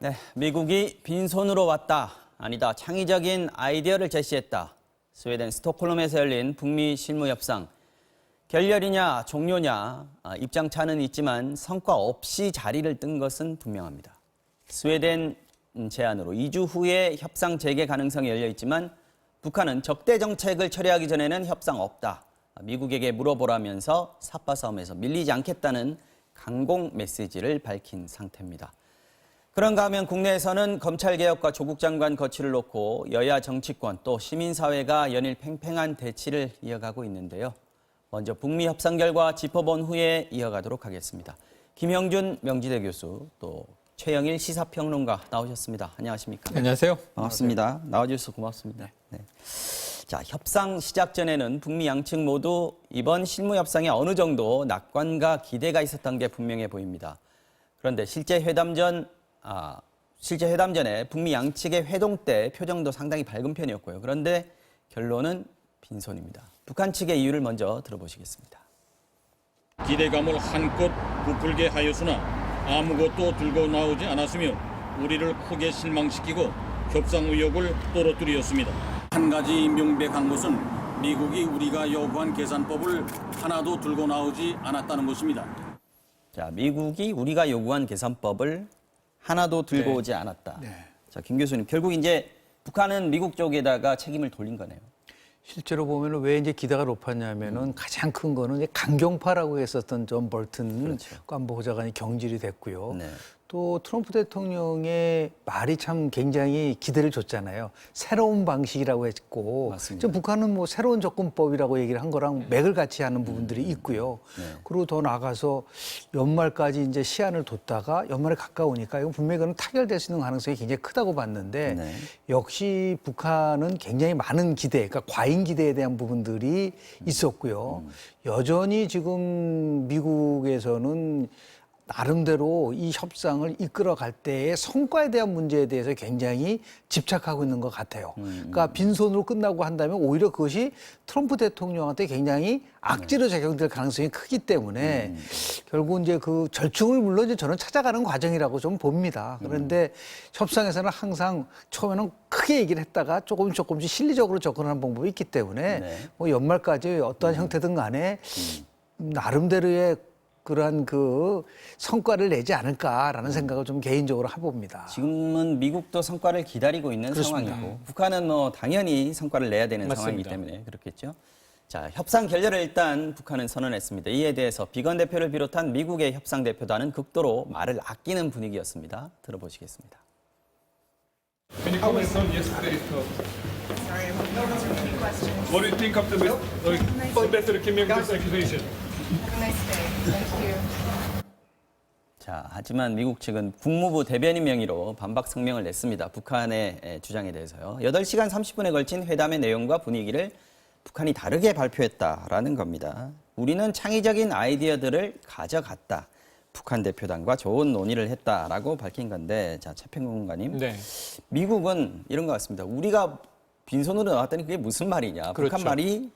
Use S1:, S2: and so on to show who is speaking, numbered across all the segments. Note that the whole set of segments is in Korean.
S1: 네, 미국이 빈손으로 왔다. 아니다. 창의적인 아이디어를 제시했다. 스웨덴 스톡홀름에서 열린 북미 실무 협상. 결렬이냐 종료냐 입장차는 있지만 성과 없이 자리를 뜬 것은 분명합니다. 스웨덴 제안으로 2주 후에 협상 재개 가능성이 열려 있지만 북한은 적대 정책을 처리하기 전에는 협상 없다. 미국에게 물어보라면서 삿바 싸움에서 밀리지 않겠다는 강공 메시지를 밝힌 상태입니다. 그런가 하면 국내에서는 검찰개혁과 조국 장관 거취를 놓고 여야 정치권 또 시민사회가 연일 팽팽한 대치를 이어가고 있는데요. 먼저 북미 협상 결과 짚어본 후에 이어가도록 하겠습니다. 김형준 명지대 교수 또 최영일 시사평론가 나오셨습니다. 안녕하십니까?
S2: 안녕하세요.
S1: 반갑습니다. 나와주셔서 고맙습니다. 네. 자, 협상 시작 전에는 북미 양측 모두 이번 실무 협상에 어느 정도 낙관과 기대가 있었던 게 분명해 보입니다. 그런데 실제 회담 전에 북미 양측의 회동 때 표정도 상당히 밝은 편이었고요. 그런데 결론은 빈손입니다. 북한 측의 이유를 먼저 들어보시겠습니다.
S3: 기대감을 한껏 부풀게 하였으나 아무것도 들고 나오지 않았으며 우리를 크게 실망시키고 협상 의욕을 떨어뜨렸습니다. 한 가지 명백한 것은 미국이 우리가 요구한 계산법을 하나도 들고 나오지 않았다는 것입니다.
S1: 자, 미국이 우리가 요구한 계산법을 하나도 들고 오지 않았다. 자, 김 교수님, 결국 이제 북한은 미국 쪽에다가 책임을 돌린 거네요.
S2: 실제로 보면 왜 이제 기대가 높았냐면은 가장 큰 거는 이제 강경파라고 했었던 존 볼튼
S1: 그렇죠.
S2: 관보보좌관이 경질이 됐고요.
S1: 네.
S2: 또 트럼프 대통령의 말이 참 굉장히 기대를 줬잖아요. 새로운 방식이라고 했고,
S1: 맞습니다.
S2: 지금 북한은 뭐 새로운 접근법이라고 얘기를 한 거랑 맥을 같이 하는 부분들이 있고요. 그리고 더 나아가서 연말까지 이제 시한을 뒀다가 연말에 가까우니까 이건 분명히 그건 타결될 수 있는 가능성이 굉장히 크다고 봤는데 역시 북한은 굉장히 많은 기대, 그러니까 과잉 기대에 대한 부분들이 있었고요. 여전히 지금 미국에서는 나름대로 이 협상을 이끌어갈 때의 성과에 대한 문제에 대해서 굉장히 집착하고 있는 것 같아요. 그러니까 빈손으로 끝나고 한다면 오히려 그것이 트럼프 대통령한테 굉장히 악재로 작용될 가능성이 크기 때문에 결국 이제 그 절충을 물론 이제 저는 찾아가는 과정이라고 좀 봅니다. 그런데 협상에서는 항상 처음에는 크게 얘기를 했다가 조금씩 실리적으로 접근하는 방법이 있기 때문에 뭐 연말까지 어떠한 형태든 간에 나름대로의 그러한 그 성과를 내지 않을까라는 생각을 좀 개인적으로 해봅니다.
S1: 지금은 미국도 성과를 기다리고 있는
S2: 그렇습니다.
S1: 상황이고 북한은 뭐 당연히 성과를 내야 되는 상황이기 때문에 그렇겠죠. 자, 협상 결렬을 일단 북한은 선언했습니다. 이에 대해서 비건 대표를 비롯한 미국의 협상 대표단은 극도로 말을 아끼는 분위기였습니다. 들어보시겠습니다.
S4: Can you comment on yesterday's talk?
S5: Sorry, I'm answering a few questions.
S4: What do you think of the Mr. Kim Jong-un's accusation?
S5: Have a nice day. Thank you.
S1: 자, 하지만 미국 측은 국무부 대변인 명의로 반박 성명을 냈습니다. 북한의 주장에 대해서요. 8시간 30분에 걸친 회담의 내용과 분위기를 북한이 다르게 발표했다라는 겁니다. 우리는 창의적인 아이디어들을 가져갔다. 북한 대표단과 좋은 논의를 했다라고 밝힌 건데, 자, 최평론가님, 미국은 이런 것 같습니다. 우리가 빈손으로 나왔다니 그게 무슨 말이냐?
S2: 그렇죠.
S1: 북한 말이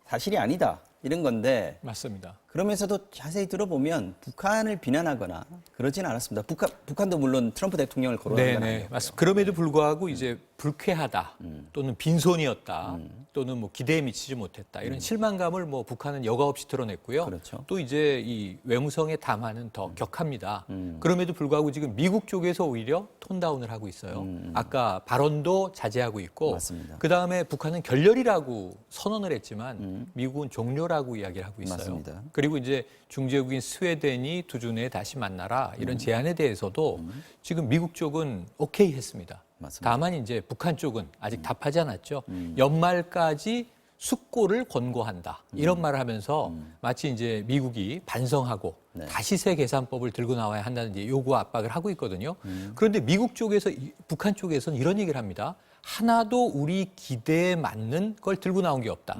S1: 사실이 아니다. 이런 건데
S2: 맞습니다.
S1: 그러면서도 자세히 들어보면 북한을 비난하거나 그러진 않았습니다. 북한도 물론 트럼프 대통령을 거론한 건 아니고요.
S6: 맞습니다. 그럼에도 불구하고 이제 불쾌하다 또는 빈손이었다 또는 뭐 기대에 미치지 못했다 이런 실망감을 뭐 북한은 여과 없이 드러냈고요.
S1: 그렇죠.
S6: 또 이제 이 외무성의 담화는 더 격합니다. 그럼에도 불구하고 지금 미국 쪽에서 오히려 톤다운을 하고 있어요. 아까 발언도 자제하고 있고
S1: 맞습니다.
S6: 그다음에 북한은 결렬이라고 선언을 했지만 미국은 종료라고 이야기를 하고 있어요.
S1: 맞습니다.
S6: 그리고 이제 중재국인 스웨덴이 두 주 내에 다시 만나라 이런 제안에 대해서도 지금 미국 쪽은 오케이 했습니다.
S1: 맞습니다.
S6: 다만 이제 북한 쪽은 아직 답하지 않았죠. 연말까지 숙고를 권고한다 이런 말을 하면서 마치 이제 미국이 반성하고 다시 새 계산법을 들고 나와야 한다는 이제 요구 압박을 하고 있거든요. 그런데 미국 쪽에서 북한 쪽에서는 이런 얘기를 합니다. 하나도 우리 기대에 맞는 걸 들고 나온 게 없다.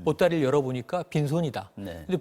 S6: 보따리를 열어보니까 빈손이다. 근데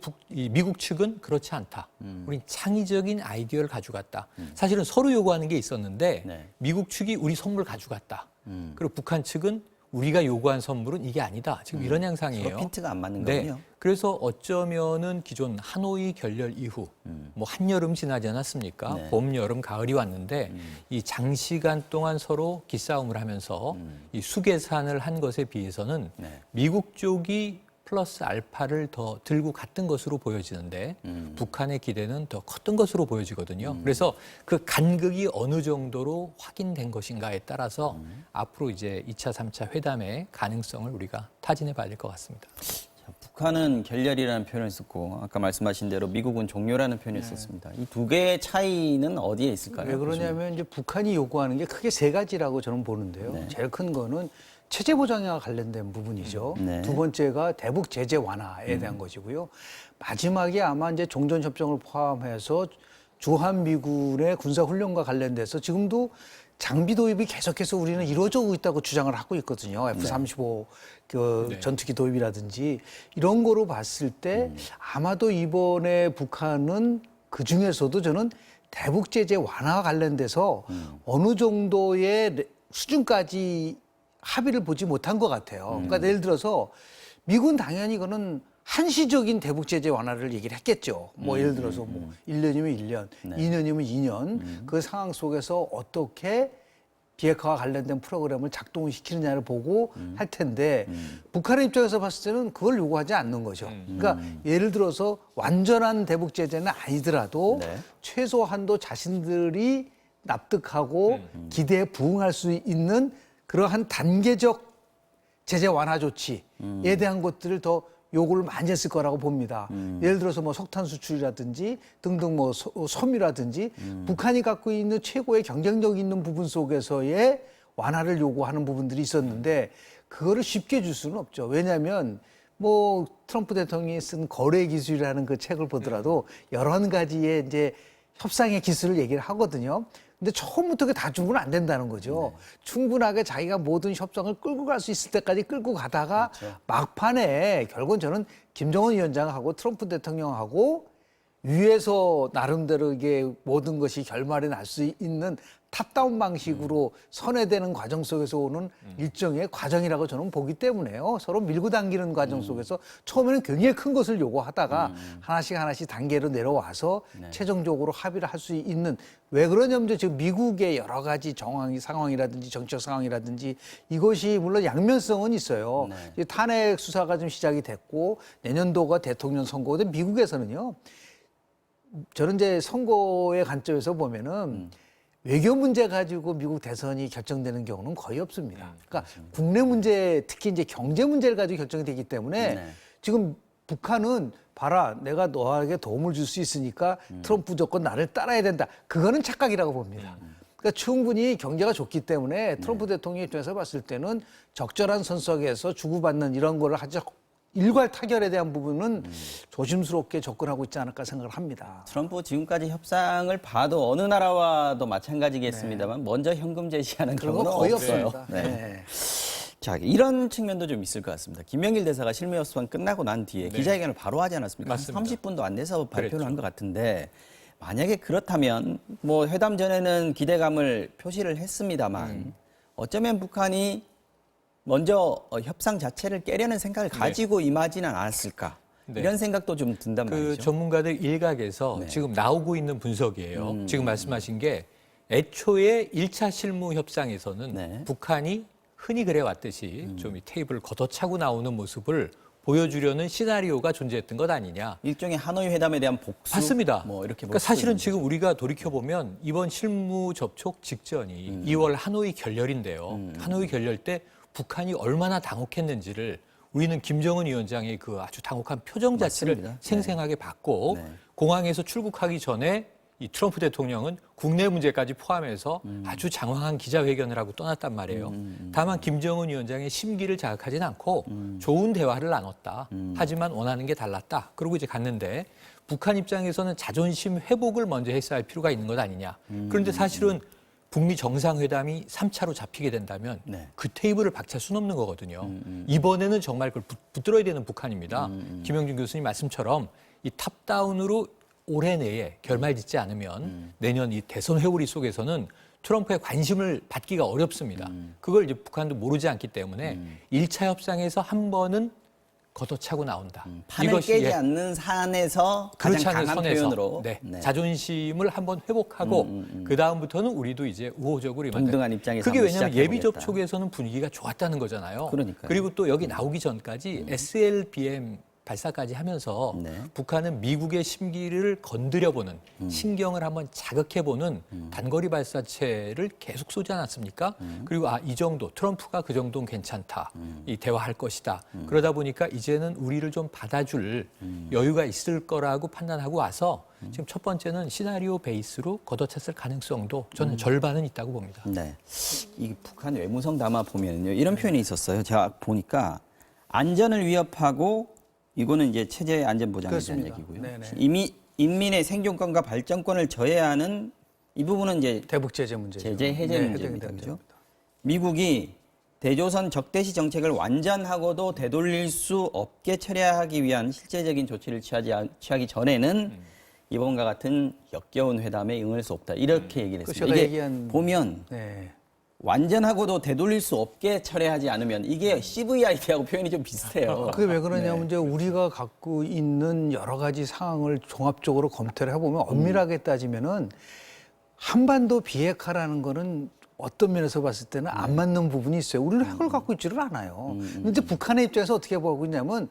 S6: 미국 측은 그렇지 않다. 우린 창의적인 아이디어를 가져갔다. 사실은 서로 요구하는 게 있었는데 미국 측이 우리 선물 가져갔다. 그리고 북한 측은 우리가 요구한 선물은 이게 아니다. 지금 이런 양상이에요.
S1: 서로 핀트가 안 맞는
S6: 네.
S1: 거군요.
S6: 그래서 어쩌면은 기존 하노이 결렬 이후 뭐 한여름 지나지 않았습니까?
S1: 네.
S6: 봄, 여름, 가을이 왔는데 이 장시간 동안 서로 기싸움을 하면서 이 수계산을 한 것에 비해서는
S1: 네.
S6: 미국 쪽이 플러스 알파를 더 들고 갔던 것으로 보여지는데 북한의 기대는 더 컸던 것으로 보여지거든요. 그래서 그 간극이 어느 정도로 확인된 것인가에 따라서 앞으로 이제 2차, 3차 회담의 가능성을 우리가 타진해 봐야 될 것 같습니다.
S1: 자, 북한은 결렬이라는 표현을 썼고 아까 말씀하신 대로 미국은 종료라는 표현을 썼습니다. 이 두 개의 차이는 어디에 있을까요?
S2: 왜 그러냐면 이제 북한이 요구하는 게 크게 세 가지라고 저는 보는데요.
S1: 네.
S2: 제일 큰 거는 체제 보장과 관련된 부분이죠.
S1: 네.
S2: 두 번째가 대북 제재 완화에 대한 것이고요. 마지막에 아마 이제 종전 협정을 포함해서 주한 미군의 군사 훈련과 관련돼서 지금도 장비 도입이 계속해서 우리는 이루어져 오고 있다고 주장을 하고 있거든요. F-35 그
S6: 네.
S2: 전투기 도입이라든지 이런 거로 봤을 때 아마도 이번에 북한은 그 중에서도 저는 대북 제재 완화와 관련돼서 어느 정도의 수준까지 합의를 보지 못한 것 같아요. 그러니까 예를 들어서 미군 당연히 이거는 한시적인 대북 제재 완화를 얘기를 했겠죠. 뭐 예를 들어서 뭐 1년이면 1년, 2년이면 2년 그 상황 속에서 어떻게 비핵화와 관련된 프로그램을 작동을 시키느냐를 보고 할 텐데 북한의 입장에서 봤을 때는 그걸 요구하지 않는 거죠. 그러니까 예를 들어서 완전한 대북 제재는 아니더라도
S1: 네.
S2: 최소한도 자신들이 납득하고 기대에 부응할 수 있는 그러한 단계적 제재 완화 조치에 대한 것들을 더 요구를 많이 했을 거라고 봅니다. 예를 들어서 뭐 석탄 수출이라든지 등등 뭐 섬유라든지 북한이 갖고 있는 최고의 경쟁력 있는 부분 속에서의 완화를 요구하는 부분들이 있었는데 그거를 쉽게 줄 수는 없죠. 왜냐하면 뭐 트럼프 대통령이 쓴 거래 기술이라는 그 책을 보더라도 여러 가지의 이제 협상의 기술을 얘기를 하거든요. 근데 처음부터 그게 다 준 건 안 된다는 거죠. 충분하게 자기가 모든 협상을 끌고 갈 수 있을 때까지 끌고 가다가 막판에 결국은 저는 김정은 위원장하고 트럼프 대통령하고 위에서 나름대로 이게 모든 것이 결말이 날 수 있는 탑다운 방식으로 선회되는 과정 속에서 오는 일종의 과정이라고 저는 보기 때문에요. 서로 밀고 당기는 과정 속에서 처음에는 굉장히 큰 것을 요구하다가 하나씩 단계로 내려와서 최종적으로 합의를 할 수 있는 왜 그러냐면 지금 미국의 여러 가지 상황이라든지 정치적 상황이라든지 이것이 물론 양면성은 있어요. 이제 탄핵 수사가 좀 시작이 됐고 내년도가 대통령 선거인데 미국에서는요. 저는 이제 선거의 관점에서 보면은 외교 문제 가지고 미국 대선이 결정되는 경우는 거의 없습니다. 그러니까 국내 문제, 특히 이제 경제 문제를 가지고 결정이 되기 때문에 지금 북한은 봐라, 내가 너에게 도움을 줄 수 있으니까 트럼프 무조건 나를 따라야 된다. 그거는 착각이라고 봅니다. 그러니까 충분히 경제가 좋기 때문에 트럼프 대통령 입장에서 봤을 때는 적절한 선석에서 주고받는 이런 거를 하죠. 일괄 타결에 대한 부분은 조심스럽게 접근하고 있지 않을까 생각을 합니다.
S1: 트럼프 지금까지 협상을 봐도 어느 나라와도 마찬가지겠습니다만 먼저 현금 제시하는
S2: 그런 거
S1: 경우는
S2: 거의
S1: 없어요.
S2: 없습니다. 네.
S1: 자, 이런 측면도 좀 있을 것 같습니다. 김명길 대사가 실무협상 끝나고 난 뒤에 기자회견을 바로 하지 않았습니까?
S6: 맞습니다.
S1: 한 30분도 안 돼서 발표를
S6: 그랬죠.
S1: 한 것 같은데 만약에 그렇다면 뭐 회담 전에는 기대감을 표시를 했습니다만 어쩌면 북한이 먼저 협상 자체를 깨려는 생각을 가지고 임하지는 않았을까?
S6: 네.
S1: 이런 생각도 좀 든단
S6: 그
S1: 말이죠.
S6: 전문가들 일각에서 지금 나오고 있는 분석이에요. 지금 말씀하신 게 애초에 1차 실무 협상에서는
S1: 네.
S6: 북한이 흔히 그래 왔듯이 좀 이 테이블을 걷어차고 나오는 모습을 보여주려는 시나리오가 존재했던 것 아니냐.
S1: 일종의 하노이 회담에 대한 복수?
S6: 맞습니다.
S1: 뭐 이렇게
S6: 그러니까
S1: 볼 수도
S6: 사실은
S1: 있는
S6: 지금 우리가 돌이켜보면 이번 실무 접촉 직전이 2월 하노이 결렬인데요. 하노이 결렬 때 북한이 얼마나 당혹했는지를 우리는 김정은 위원장의 그 아주 당혹한 표정 자체를
S1: 맞습니다.
S6: 생생하게 봤고
S1: 네.
S6: 공항에서 출국하기 전에 이 트럼프 대통령은 국내 문제까지 포함해서 아주 장황한 기자회견을 하고 떠났단 말이에요. 다만 김정은 위원장의 심기를 자극하진 않고 좋은 대화를 나눴다. 하지만 원하는 게 달랐다. 그러고 이제 갔는데 북한 입장에서는 자존심 회복을 먼저 했어야 할 필요가 있는 것 아니냐. 그런데 사실은 북미 정상회담이 3차로 잡히게 된다면
S1: 네.
S6: 그 테이블을 박찰 수는 없는 거거든요. 이번에는 정말 그걸 붙들어야 되는 북한입니다. 김영준 교수님 말씀처럼 이 탑다운으로 올해 내에 결말 짓지 않으면 내년 이 대선 회오리 속에서는 트럼프의 관심을 받기가 어렵습니다. 그걸 이제 북한도 모르지 않기 때문에 1차 협상에서 한 번은 걷어차고 나온다.
S1: 판을
S6: 이것이,
S1: 깨지
S6: 예,
S1: 않는 산에서 가장
S6: 그렇지 않은
S1: 강한
S6: 선에서
S1: 표현으로
S6: 네, 자존심을 한번 회복하고 그 다음부터는 우리도 이제 우호적으로 임한다.
S1: 동등한 입장에서
S6: 그게
S1: 한번
S6: 왜냐하면 예비
S1: 시작해보겠다.
S6: 접촉에서는 분위기가 좋았다는 거잖아요.
S1: 그러니까요.
S6: 그리고 또 여기 나오기 전까지 SLBM 발사까지 하면서
S1: 네.
S6: 북한은 미국의 심기를 건드려보는 신경을 한번 자극해보는 단거리 발사체를 계속 쏘지 않았습니까? 그리고 이 정도 트럼프가 그 정도는 괜찮다. 이 대화할 것이다. 그러다 보니까 이제는 우리를 좀 받아줄 여유가 있을 거라고 판단하고 와서 지금 첫 번째는 시나리오 베이스로 걷어찼을 가능성도 저는 절반은 있다고 봅니다.
S1: 네. 이 북한 외무성 담아 보면요. 이런 표현이 있었어요. 제가 보니까 안전을 위협하고 이거는 이제 체제 안전 보장에 대한
S2: 그렇습니다.
S1: 얘기고요.
S2: 네네.
S1: 이미 인민의 생존권과 발전권을 저해하는 이 부분은 이제
S2: 대북 제재 문제죠.
S1: 제재 해제
S2: 네,
S1: 문제입니다.
S2: 해당이
S1: 그죠?
S2: 됩니다.
S1: 미국이 대조선 적대시 정책을 완전하고도 되돌릴 수 없게 처리하기 위한 실제적인 조치를 취하기 전에는 이번과 같은 역겨운 회담에 응할 수 없다. 이렇게 얘기를
S2: 그
S1: 했습니다.
S2: 제가
S1: 이게
S2: 얘기한-
S1: 보면
S2: 네.
S1: 완전하고도 되돌릴 수 없게 처리하지 않으면 이게 CVIT하고 표현이 좀 비슷해요.
S2: 그게 왜 그러냐면 이제 우리가 갖고 있는 여러 가지 상황을 종합적으로 검토를 해보면 엄밀하게 따지면은 한반도 비핵화라는 거는 어떤 면에서 봤을 때는 안 맞는 부분이 있어요. 우리는 핵을 갖고 있지를 않아요. 근데 북한의 입장에서 어떻게 보고 있냐면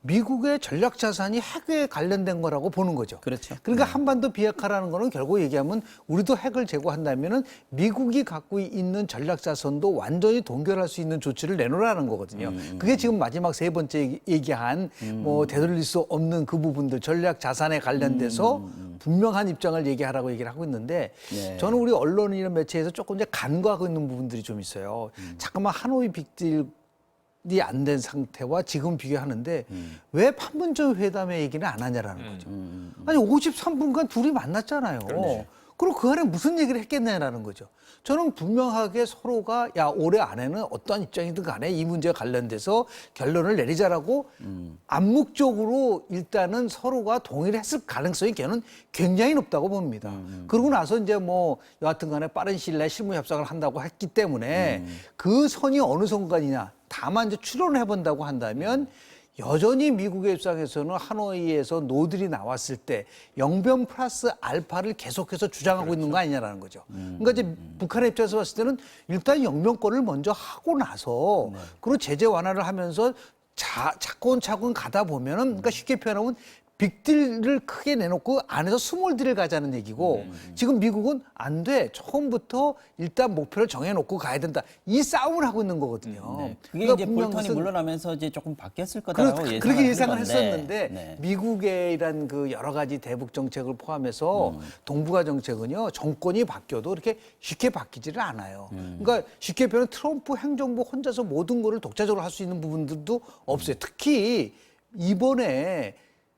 S2: 미국의 전략 자산이 핵에 관련된 거라고 보는 거죠.
S1: 그렇죠.
S2: 그러니까 한반도 비핵화라는 거는 결국 얘기하면 우리도 핵을 제거한다면은 미국이 갖고 있는 전략 자산도 완전히 동결할 수 있는 조치를 내놓으라는 거거든요. 그게 지금 마지막 세 번째 얘기한 뭐 되돌릴 수 없는 그 부분들 전략 자산에 관련돼서 분명한 입장을 얘기하라고 얘기를 하고 있는데
S1: 네.
S2: 저는 우리 언론이나 매체에서 조금 이제 간과하고 있는 부분들이 좀 있어요. 잠깐만 하노이 빅딜 이 안 된 상태와 지금 비교하는데 왜 판문점 회담의 얘기는 안 하냐라는 거죠. 아니 53분간 둘이 만났잖아요. 그리고 그 안에 무슨 얘기를 했겠냐라는 거죠. 저는 분명하게 서로가 야 올해 안에는 어떤 입장이든 간에 이 문제에 관련돼서 결론을 내리자라고 암묵적으로 일단은 서로가 동의를 했을 가능성이 저는 굉장히 높다고 봅니다. 그러고 나서 이제 뭐 여하튼 간에 빠른 시일 내에 실무 협상을 한다고 했기 때문에 그 선이 어느 선까지냐. 다만 이제 추론을 해본다고 한다면 여전히 미국의 입장에서는 하노이에서 노들이 나왔을 때 영변 플러스 알파를 계속해서 주장하고 있는 거 아니냐라는 거죠. 그러니까 이제 북한의 입장에서 봤을 때는 일단 영변권을 먼저 하고 나서 그리고 제재 완화를 하면서 차근차근 가다 보면은 그러니까 쉽게 표현하면 빅딜을 크게 내놓고 안에서 스몰딜을 가자는 얘기고 지금 미국은 안 돼. 처음부터 일단 목표를 정해놓고 가야 된다. 이 싸움을 하고 있는 거거든요.
S1: 네. 그게
S2: 그러니까
S1: 이제
S2: 분명
S1: 볼턴이
S2: 무슨-
S1: 물러나면서 이제 조금 바뀌었을 거다라고
S2: 그렇게 예상을
S1: 예상을 한 건데.
S2: 했었는데
S1: 네.
S2: 미국의 이런 그 여러 가지 대북 정책을 포함해서 동북아 정책은요 정권이 바뀌어도 이렇게 쉽게 바뀌지를 않아요. 그러니까 쉽게 표현 트럼프 행정부 혼자서 모든 거를 독자적으로 할 수 있는 부분들도 없어요. 특히 이번에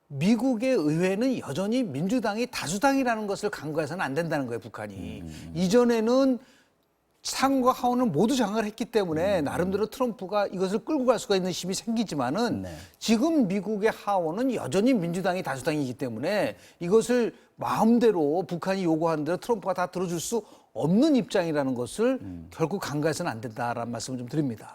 S2: 미국의 의회는 여전히 민주당이 다수당이라는 것을 간과해서는 안 된다는 거예요, 북한이. 이전에는 상과 하원은 모두 장악을 했기 때문에 나름대로 트럼프가 이것을 끌고 갈 수가 있는 힘이 생기지만은 지금 미국의 하원은 여전히 민주당이 다수당이기 때문에 이것을 마음대로 북한이 요구하는 대로 트럼프가 다 들어줄 수 없는 입장이라는 것을 결국 간과해서는 안 된다라는 말씀을 좀 드립니다.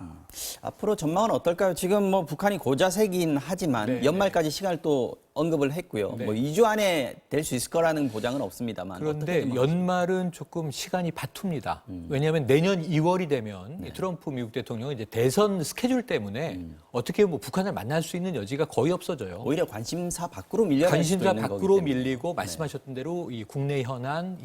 S1: 앞으로 전망은 어떨까요? 지금 뭐 북한이 고자세긴 하지만 연말까지 시간을 또 언급을 했고요. 뭐 2주 안에 될 수 있을 거라는 보장은 없습니다만.
S6: 그런데 연말은 조금 시간이 바쁩니다. 왜냐하면 내년 2월이 되면 이 트럼프 미국 대통령은 이제 대선 스케줄 때문에 어떻게 뭐 북한을 만날 수 있는 여지가 거의 없어져요.
S1: 오히려 관심사 밖으로 밀려날 수도
S6: 관심사
S1: 있는 거기
S6: 밖으로
S1: 때문에.
S6: 밀리고 말씀하셨던 대로 이 국내 현안,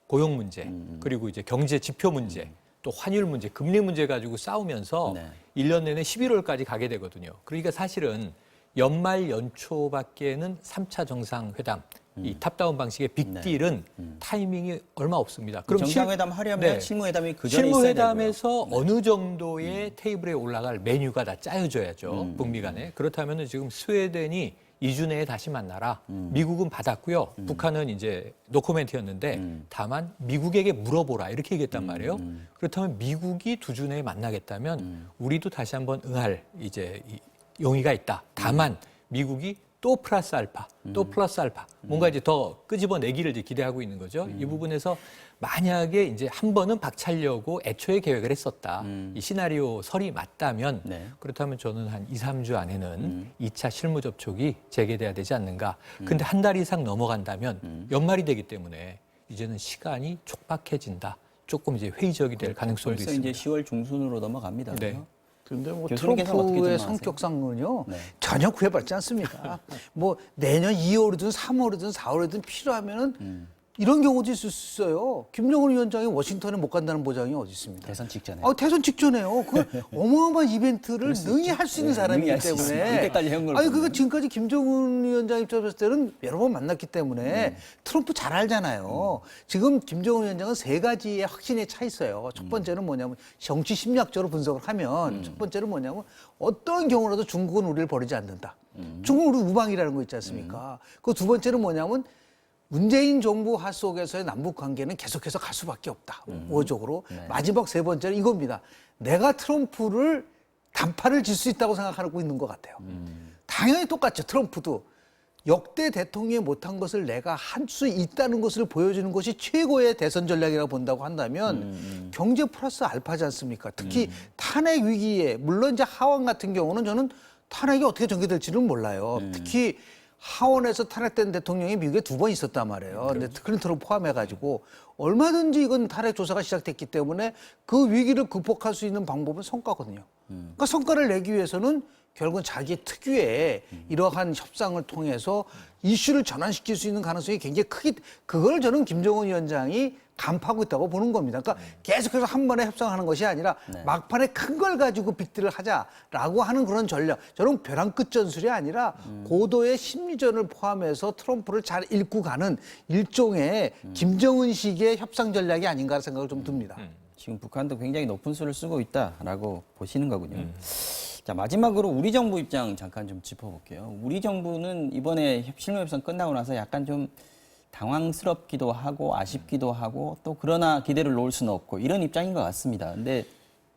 S6: 고용 문제, 그리고 이제 경제 지표 문제, 또 환율 문제, 금리 문제 가지고 싸우면서
S1: 네.
S6: 1년 내내 11월까지 가게 되거든요. 그러니까 사실은 연말 연초밖에는 3차 정상회담, 이 탑다운 방식의 빅딜은 타이밍이 얼마 없습니다. 그럼
S1: 정상회담 하려면
S6: 네.
S1: 실무회담이 그 전에 있어야 되고요.
S6: 실무회담에서 어느 정도의 테이블에 올라갈 메뉴가 다 짜여져야죠. 북미 간에. 그렇다면 지금 스웨덴이 2주 내에 다시 만나라. 미국은 받았고요. 북한은 이제 노코멘트였는데 다만 미국에게 물어보라 이렇게 얘기했단 말이에요. 그렇다면 미국이 2주 내에 만나겠다면 우리도 다시 한번 응할 이제 용의가 있다. 다만 미국이 또 플러스 알파, 또 플러스 알파. 뭔가 이제 더 끄집어내기를 이제 기대하고 있는 거죠. 이 부분에서 만약에 이제 한 번은 박차려고 애초에 계획을 했었다. 이 시나리오 설이 맞다면
S1: 네.
S6: 그렇다면 저는 한 2, 3주 안에는 2차 실무 접촉이 재개돼야 되지 않는가. 근데 한 달 이상 넘어간다면 연말이 되기 때문에 이제는 시간이 촉박해진다. 조금 이제 회의적이 될 가능성도
S1: 벌써
S6: 있습니다.
S1: 이제 10월 중순으로 넘어갑니다.
S6: 네.
S1: 그죠?
S2: 그런데 뭐
S1: 교수님께서는 어떻게
S2: 트럼프의
S1: 전망하세요?
S2: 성격상은요
S1: 네.
S2: 전혀 구애받지 않습니다. 뭐 내년 2월이든 3월이든 4월이든 필요하면은 이런 경우도 있을 수 있어요. 김정은 위원장이 워싱턴에 못 간다는 보장이 어디 있습니다.
S1: 대선 직전에.
S2: 대선 직전에요. 그 어마어마한 이벤트를 능히 할 수 있는
S1: 네,
S2: 사람이기
S1: 능히 할수
S2: 때문에.
S1: 있습니다. 이때까지 해온 걸
S2: 아니
S1: 보면.
S2: 그거 지금까지 김정은 위원장 입장에서 봤을 때는 여러 번 만났기 때문에 트럼프 잘 알잖아요. 지금 김정은 위원장은 세 가지의 확신에 차 있어요. 첫 번째는 뭐냐면 정치 심리학적으로 분석을 하면 첫 번째는 뭐냐면 어떤 경우라도 중국은 우리를 버리지 않는다. 중국은 우리 우방이라는 거 있지 않습니까? 그 두 번째는 뭐냐면 문재인 정부 하 속에서의 남북 관계는 계속해서 갈 수밖에 없다. 우호적으로. 마지막 세 번째는 이겁니다. 내가 트럼프를 단파를 질 수 있다고 생각하고 있는 것 같아요. 당연히 똑같죠. 트럼프도 역대 대통령이 못한 것을 내가 할 수 있다는 것을 보여주는 것이 최고의 대선 전략이라고 본다고 한다면 경제 플러스 알파지 않습니까? 특히 탄핵 위기에 물론 이제 하원 같은 경우는 저는 탄핵이 어떻게 전개될지는 몰라요. 특히 하원에서 탄핵된 대통령이 미국에 2번 있었단 말이에요. 근데 클린턴을 포함해가지고 얼마든지 이건 탄핵 조사가 시작됐기 때문에 그 위기를 극복할 수 있는 방법은 성과거든요. 그러니까 성과를 내기 위해서는 결국은 자기 특유의 이러한 협상을 통해서 이슈를 전환시킬 수 있는 가능성이 굉장히 크기, 그걸 저는 김정은 위원장이 간파하고 있다고 보는 겁니다. 그러니까 계속해서 한 번에 협상하는 것이 아니라 막판에 큰 걸 가지고 빅딜을 하자라고 하는 그런 전략. 저는 벼랑 끝 전술이 아니라 고도의 심리전을 포함해서 트럼프를 잘 읽고 가는 일종의 김정은식의 협상 전략이 아닌가 생각을 좀 듭니다.
S1: 지금 북한도 굉장히 높은 수를 쓰고 있다라고 보시는 거군요. 자, 마지막으로 우리 정부 입장 잠깐 좀 짚어볼게요. 우리 정부는 이번에 실무협상 끝나고 나서 약간 좀 당황스럽기도 하고 아쉽기도 하고 또 그러나 기대를 놓을 수는 없고 이런 입장인 것 같습니다. 근데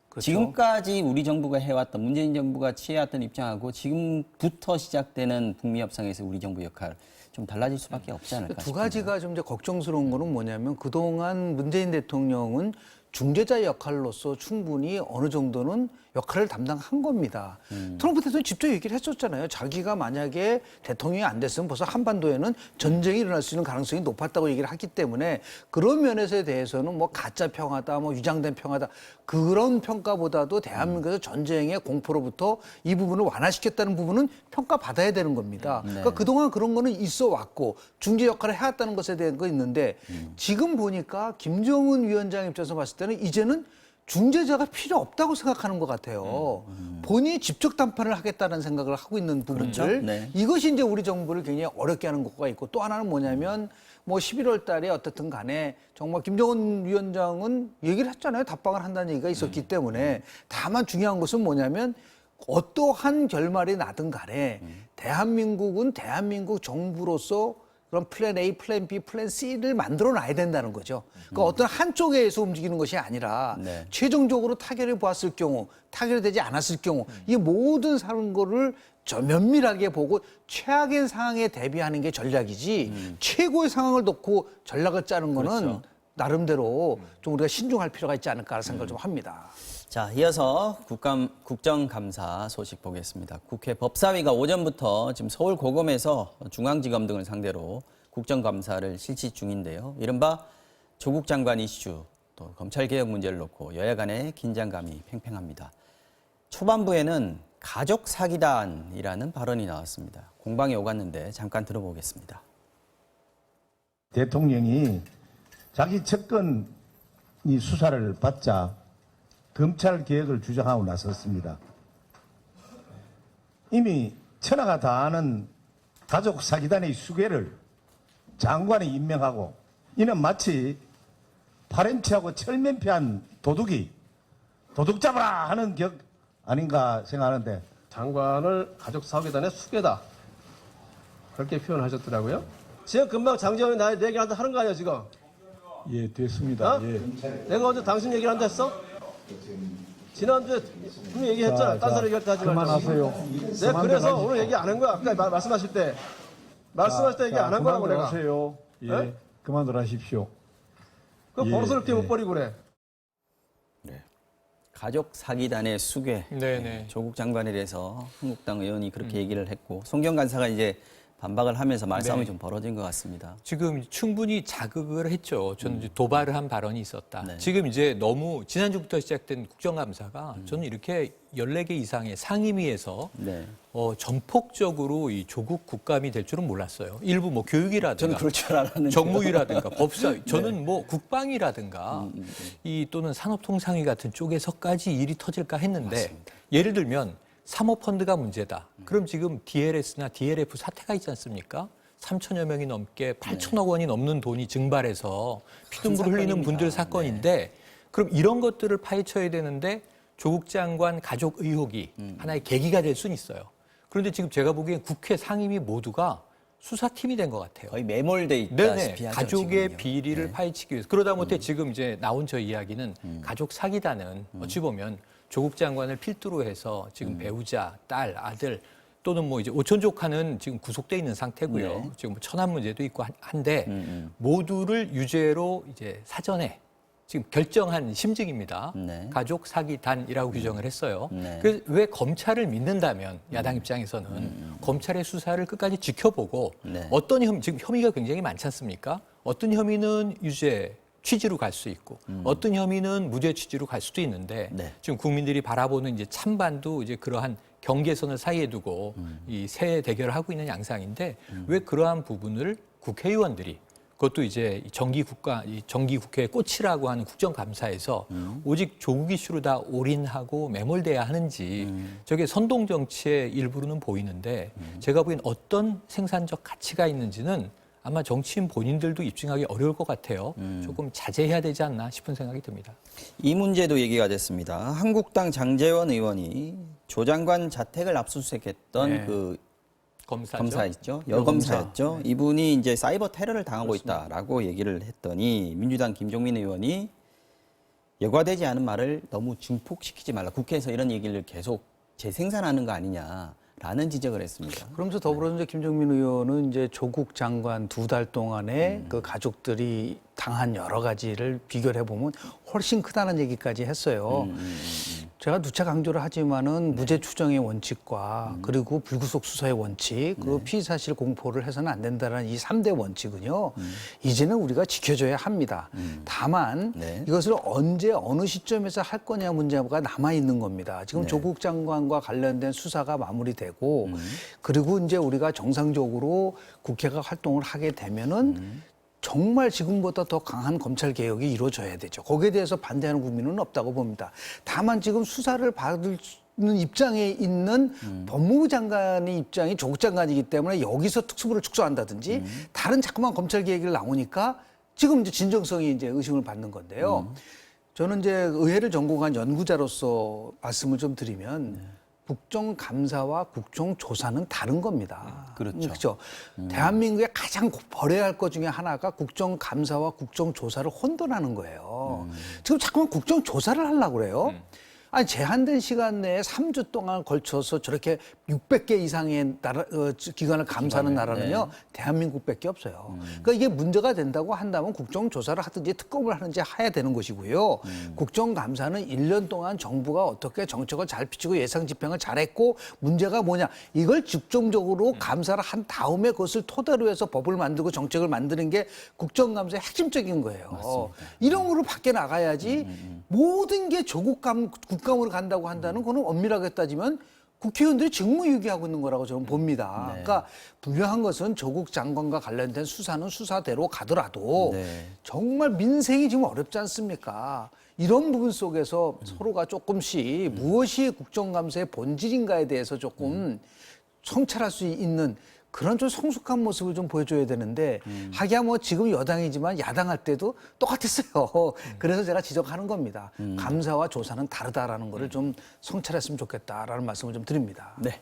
S2: 그렇죠.
S1: 지금까지 우리 정부가 해왔던 문재인 정부가 취해왔던 입장하고 지금부터 시작되는 북미 협상에서 우리 정부 역할 좀 달라질 수밖에 없지 않을까
S2: 두
S1: 싶습니다.
S2: 가지가 좀 이제 걱정스러운 거는 뭐냐면 그동안 문재인 대통령은 중재자 역할로서 충분히 어느 정도는 역할을 담당한 겁니다. 트럼프 대통령이 직접 얘기를 했었잖아요. 자기가 만약에 대통령이 안 됐으면 벌써 한반도에는 전쟁이 일어날 수 있는 가능성이 높았다고 얘기를 했기 때문에 그런 면에서 대해서는 뭐 가짜 평화다, 뭐 위장된 평화다 그런 평가보다도 대한민국에서 전쟁의 공포로부터 이 부분을 완화시켰다는 부분은 평가받아야 되는 겁니다. 그러니까 그동안 그런 거는 있어 왔고 중재 역할을 해왔다는 것에 대한 거 있는데 지금 보니까 김정은 위원장 입장에서 봤을 때는 이제는 중재자가 필요 없다고 생각하는 것 같아요. 본인이 직접 담판을 하겠다는 생각을 하고 있는 부분들.
S1: 그렇죠. 네.
S2: 이것이 이제 우리 정부를 굉장히 어렵게 하는 것과 있고 또 하나는 뭐냐면 뭐 11월 달에 어떻든 간에 정말 김정은 위원장은 얘기를 했잖아요. 답방을 한다는 얘기가 있었기 때문에 다만 중요한 것은 뭐냐면 어떠한 결말이 나든 간에 대한민국은 대한민국 정부로서 그런 플랜 A, 플랜 B, 플랜 C를 만들어 놔야 된다는 거죠. 그러니까 어떤 한쪽에서 움직이는 것이 아니라
S1: 네.
S2: 최종적으로 타결해 보았을 경우, 타결이 되지 않았을 경우 이 모든 사는 거를 면밀하게 보고 최악의 상황에 대비하는 게 전략이지 최고의 상황을 놓고 전략을 짜는 거는
S1: 그렇죠.
S2: 나름대로 좀 우리가 신중할 필요가 있지 않을까 생각을 좀 합니다.
S1: 자, 이어서 국정감사 소식 보겠습니다. 국회 법사위가 오전부터 지금 서울고검에서 중앙지검 등을 상대로 국정감사를 실시 중인데요. 이른바 조국 장관 이슈, 또 검찰개혁 문제를 놓고 여야 간의 긴장감이 팽팽합니다. 초반부에는 가족 사기단이라는 발언이 나왔습니다. 공방이 오갔는데 잠깐 들어보겠습니다.
S7: 대통령이 자기 측근이 수사를 받자 검찰 개혁을 주장하고 나섰습니다. 이미 천하가 다 아는 가족 사기단의 수괴를 장관이 임명하고 이는 마치 파렴치하고 철면피한 도둑이 도둑 잡아라 하는 격 아닌가 생각하는데
S8: 장관을 가족 사기단의 수괴다 그렇게 표현하셨더라고요. 지금 금방 장재원이 나의 얘기를 하는 거 아니야 지금?
S7: 예 됐습니다.
S8: 어?
S7: 예.
S8: 내가 어제 당신 얘기를 한다 했어? 지난주에 분명히 얘기했잖아. 딴 사람 얘기할 때 하지 말고.
S7: 그만하세요.
S8: 내가 그래서 오늘 얘기 안 한 거야. 아까 말씀하실 때 얘기 안 한 거라고 내가.
S7: 그만하세요. 예,
S8: 네?
S7: 그만들 하십시오.
S8: 그
S7: 예,
S8: 버릇을 이렇게
S7: 예.
S8: 못 버리고 그래.
S1: 가족 사기단의 수괴.
S6: 네네.
S1: 조국 장관에 대해서 한국당 의원이 그렇게 얘기를 했고 송경 간사가 이제 반박을 하면서 말싸움이
S6: 네.
S1: 좀 벌어진 것 같습니다.
S6: 지금 충분히 자극을 했죠. 저는 이제 도발을 한 발언이 있었다.
S1: 네.
S6: 지금 이제 너무 지난주부터 시작된 국정감사가 저는 이렇게 14개 이상의 상임위에서
S1: 네.
S6: 전폭적으로 이 조국 국감이 될 줄은 몰랐어요. 일부 뭐 교육이라든가
S1: 저는 그럴 줄 알았는데.
S6: 정무위라든가 법사위, 저는 뭐 국방이라든가 이 또는 산업통상위 같은 쪽에서까지 일이 터질까 했는데
S1: 맞습니다.
S6: 예를 들면 사모펀드가 문제다. 그럼 지금 DLS나 DLF 사태가 있지 않습니까? 3천여 명이 넘게 8천억 원이 넘는 돈이 증발해서 피눈물을 흘리는
S1: 사건입니다.
S6: 분들 사건인데 그럼 이런 것들을 파헤쳐야 되는데 조국 장관 가족 의혹이 하나의 계기가 될 수는 있어요. 그런데 지금 제가 보기엔 국회 상임위 모두가 수사팀이 된 것 같아요.
S1: 거의 매몰돼 있다시피
S6: 네네.
S1: 하죠.
S6: 가족의
S1: 지금은요.
S6: 비리를
S1: 네.
S6: 파헤치기 위해서. 그러다 못해 지금 이제 나온 저 이야기는 가족 사기단은 어찌 보면 조국 장관을 필두로 해서 지금 배우자, 딸, 아들 또는 뭐 이제 오촌 조카는 지금 구속돼 있는 상태고요.
S1: 네.
S6: 지금 뭐 천안 문제도 있고 한데 모두를 유죄로 이제 사전에 지금 결정한 심증입니다.
S1: 네.
S6: 가족 사기단이라고 규정을 했어요.
S1: 네.
S6: 그래서 왜 검찰을 믿는다면 야당 입장에서는 검찰의 수사를 끝까지 지켜보고
S1: 네.
S6: 어떤 혐의, 지금 혐의가 굉장히 많지 않습니까? 어떤 혐의는 유죄 취지로 갈 수 있고 어떤 혐의는 무죄 취지로 갈 수도 있는데
S1: 네.
S6: 지금 국민들이 바라보는 이제 찬반도 이제 그러한 경계선을 사이에 두고 이 새 대결을 하고 있는 양상인데 왜 그러한 부분을 국회의원들이 그것도 이제 정기국회 꽃이라고 하는 국정감사에서 오직 조국 이슈로 다 올인하고 매몰돼야 하는지 저게 선동 정치의 일부로는 보이는데 제가 보기엔 어떤 생산적 가치가 있는지는 아마 정치인 본인들도 입증하기 어려울 것 같아요. 조금 자제해야 되지 않나 싶은 생각이 듭니다.
S1: 이 문제도 얘기가 됐습니다. 한국당 장제원 의원이 조 장관 자택을 압수수색했던
S6: 네.
S1: 그
S6: 검사죠.
S1: 검사 있죠. 여검사였죠. 이분이 이제 사이버 테러를 당하고 있다라고 얘기를 했더니 민주당 김종민 의원이 여과되지 않은 말을 너무 증폭시키지 말라. 국회에서 이런 얘기를 계속 재생산하는 거 아니냐라는 지적을 했습니다.
S2: 그러면서 더불어서 김종민 의원은 이제 조국 장관 2달 동안에 그 가족들이 당한 여러 가지를 비교를 해보면 훨씬 크다는 얘기까지 했어요. 제가 누차 강조를 하지만은 무죄 추정의 원칙과 그리고 불구속 수사의 원칙, 그리고 피의 사실 공포를 해서는 안 된다는 이 3대 원칙은요. 이제는 우리가 지켜줘야 합니다. 다만
S1: 네.
S2: 이것을 언제 어느 시점에서 할 거냐 문제가 남아 있는 겁니다. 지금 조국 장관과 관련된 수사가 마무리되고 그리고 이제 우리가 정상적으로 국회가 활동을 하게 되면은 정말 지금보다 더 강한 검찰 개혁이 이루어져야 되죠. 거기에 대해서 반대하는 국민은 없다고 봅니다. 다만 지금 수사를 받는 입장에 있는 법무부 장관의 입장이 조국 장관이기 때문에 여기서 특수부를 축소한다든지 다른 자꾸만 검찰 개혁이 나오니까 지금 이제 진정성이 이제 의심을 받는 건데요. 저는 이제 의회를 전공한 연구자로서 말씀을 좀 드리면 국정감사와 국정조사는 다른 겁니다.
S1: 그렇죠.
S2: 대한민국에 가장 벌여야 할 것 중에 하나가 국정감사와 국정조사를 혼돈하는 거예요. 지금 자꾸만 국정조사를 하려고 그래요. 아니 제한된 시간 내에 3주 동안 걸쳐서 저렇게 600개 이상의 기관을 감사하는 나라는요. 대한민국밖에 없어요. 그러니까 이게 문제가 된다고 한다면 국정조사를 하든지 특검을 하든지 해야 되는 것이고요. 국정감사는 1년 동안 정부가 어떻게 정책을 잘 펼치고 예상 집행을 잘했고 문제가 뭐냐 이걸 집중적으로 감사를 한 다음에 그것을 토대로 해서 법을 만들고 정책을 만드는 게 국정감사의 핵심적인 거예요.
S1: 맞습니다.
S2: 이런 거로 밖에 나가야지 모든 게 조국 국감으로 간다고 한다는 거는 엄밀하게 따지면 국회의원들이 직무유기하고 있는 거라고 저는 봅니다. 그러니까 분명한 것은 조국 장관과 관련된 수사는 수사대로 가더라도 정말 민생이 지금 어렵지 않습니까? 이런 부분 속에서 서로가 조금씩 무엇이 국정감사의 본질인가에 대해서 조금 성찰할 수 있는 그런 좀 성숙한 모습을 좀 보여줘야 되는데 하기야 뭐 지금 여당이지만 야당할 때도 똑같았어요. 그래서 제가 지적하는 겁니다. 감사와 조사는 다르다라는 거를 좀 성찰했으면 좋겠다라는 말씀을 좀 드립니다.
S1: 네.